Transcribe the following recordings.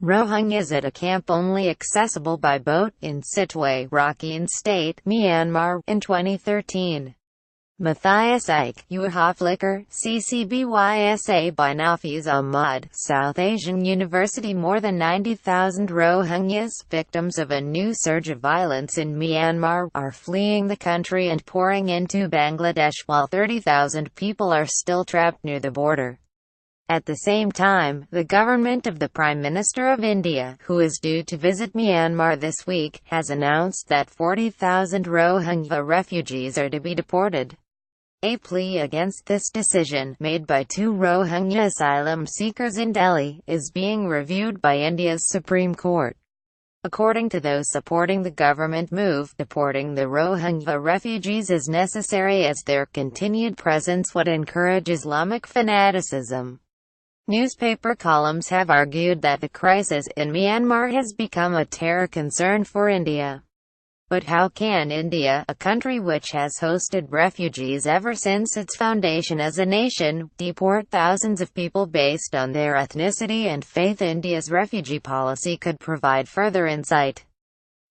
Rohingyas at a camp only accessible by boat in Sittwe, Rakhine State, Myanmar, in 2013. Matthias Ike, Flickr, CCBYSA by Nafiz Ahmad, South Asian University. More than 90,000 Rohingyas, victims of a new surge of violence in Myanmar, are fleeing the country and pouring into Bangladesh, while 30,000 people are still trapped near the border. At the same time, the government of the Prime Minister of India, who is due to visit Myanmar this week, has announced that 40,000 Rohingya refugees are to be deported. A plea against this decision, made by two Rohingya asylum seekers in Delhi, is being reviewed by India's Supreme Court. According to those supporting the government move, deporting the Rohingya refugees is necessary as their continued presence would encourage Islamic fanaticism. Newspaper columns have argued that the crisis in Myanmar has become a terror concern for India. But how can India, a country which has hosted refugees ever since its foundation as a nation, deport thousands of people based on their ethnicity and faith? India's refugee policy could provide further insight.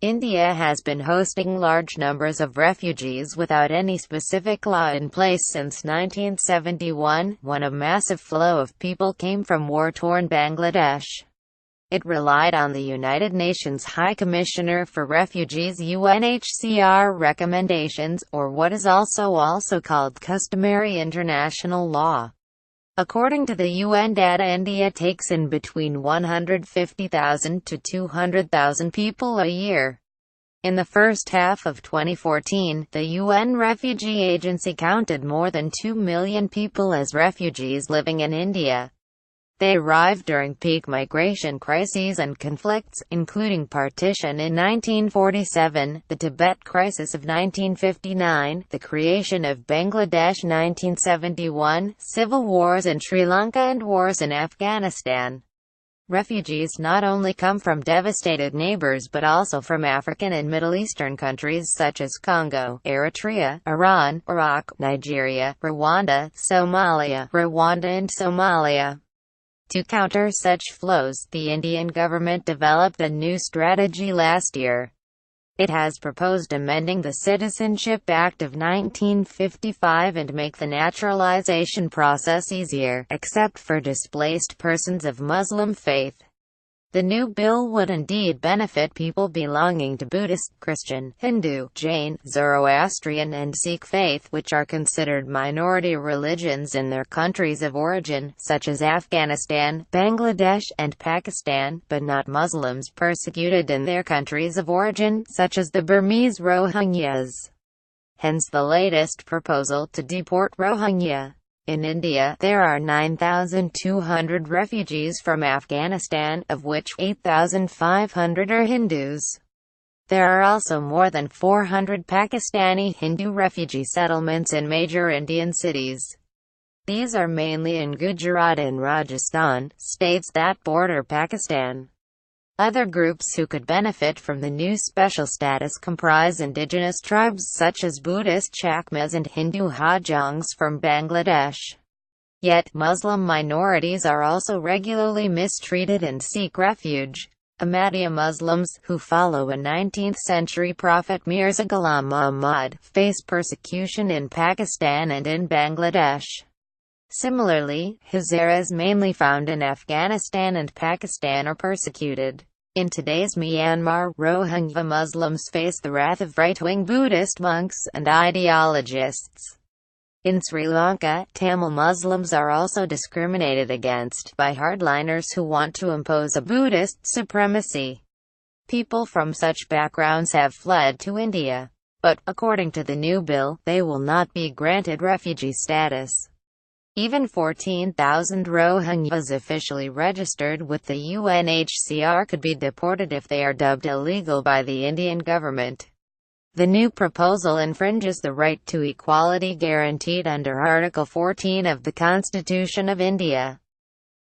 India has been hosting large numbers of refugees without any specific law in place since 1971, when a massive flow of people came from war-torn Bangladesh. It relied on the United Nations High Commissioner for Refugees (UNHCR) recommendations, or what is also called customary international law. According to the UN data, India takes in between 150,000 to 200,000 people a year. In the first half of 2014, the UN Refugee Agency counted more than 2 million people as refugees living in India. They arrived during peak migration crises and conflicts, including partition in 1947, the Tibet crisis of 1959, the creation of Bangladesh 1971, civil wars in Sri Lanka and wars in Afghanistan. Refugees not only come from devastated neighbors but also from African and Middle Eastern countries such as Congo, Eritrea, Iran, Iraq, Nigeria, Rwanda and Somalia. To counter such flows, the Indian government developed a new strategy last year. It has proposed amending the Citizenship Act of 1955 and make the naturalization process easier, except for displaced persons of Muslim faith. The new bill would indeed benefit people belonging to Buddhist, Christian, Hindu, Jain, Zoroastrian and Sikh faith, which are considered minority religions in their countries of origin, such as Afghanistan, Bangladesh, and Pakistan, but not Muslims persecuted in their countries of origin, such as the Burmese Rohingyas. Hence the latest proposal to deport Rohingya. In India, there are 9,200 refugees from Afghanistan, of which 8,500 are Hindus. There are also more than 400 Pakistani Hindu refugee settlements in major Indian cities. These are mainly in Gujarat and Rajasthan, states that border Pakistan. Other groups who could benefit from the new special status comprise indigenous tribes such as Buddhist Chakmas and Hindu Hajongs from Bangladesh. Yet, Muslim minorities are also regularly mistreated and seek refuge. Ahmadiyya Muslims, who follow a 19th-century prophet Mirza Ghulam Muhammad, face persecution in Pakistan and in Bangladesh. Similarly, Hazaras, mainly found in Afghanistan and Pakistan, are persecuted. In today's Myanmar, Rohingya Muslims face the wrath of right-wing Buddhist monks and ideologists. In Sri Lanka, Tamil Muslims are also discriminated against by hardliners who want to impose a Buddhist supremacy. People from such backgrounds have fled to India. But, according to the new bill, they will not be granted refugee status. Even 14,000 Rohingyas officially registered with the UNHCR could be deported if they are dubbed illegal by the Indian government. The new proposal infringes the right to equality guaranteed under Article 14 of the Constitution of India.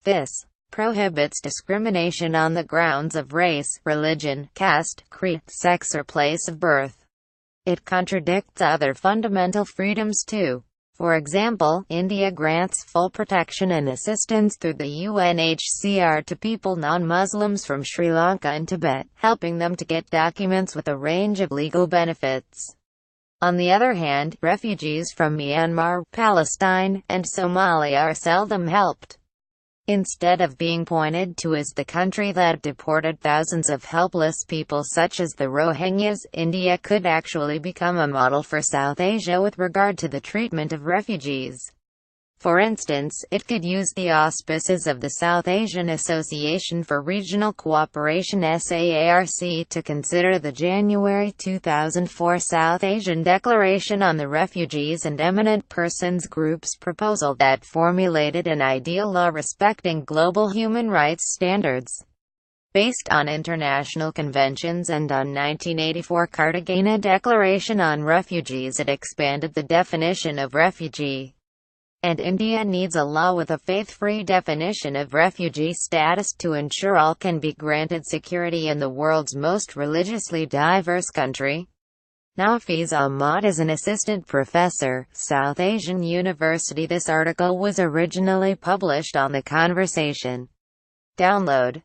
This prohibits discrimination on the grounds of race, religion, caste, creed, sex or place of birth. It contradicts other fundamental freedoms too. For example, India grants full protection and assistance through the UNHCR to people non-Muslims from Sri Lanka and Tibet, helping them to get documents with a range of legal benefits. On the other hand, refugees from Myanmar, Palestine, and Somalia are seldom helped. Instead of being pointed to as the country that deported thousands of helpless people such as the Rohingyas, India could actually become a model for South Asia with regard to the treatment of refugees. For instance, it could use the auspices of the South Asian Association for Regional Cooperation (SAARC) to consider the January 2004 South Asian Declaration on the Refugees and Eminent Persons Group's proposal that formulated an ideal law respecting global human rights standards. Based on international conventions and on 1984 Cartagena Declaration on Refugees, it expanded the definition of refugee. And India needs a law with a faith-free definition of refugee status to ensure all can be granted security in the world's most religiously diverse country. Nafiz Ahmad is an assistant professor, South Asian University. This article was originally published on The Conversation. Download.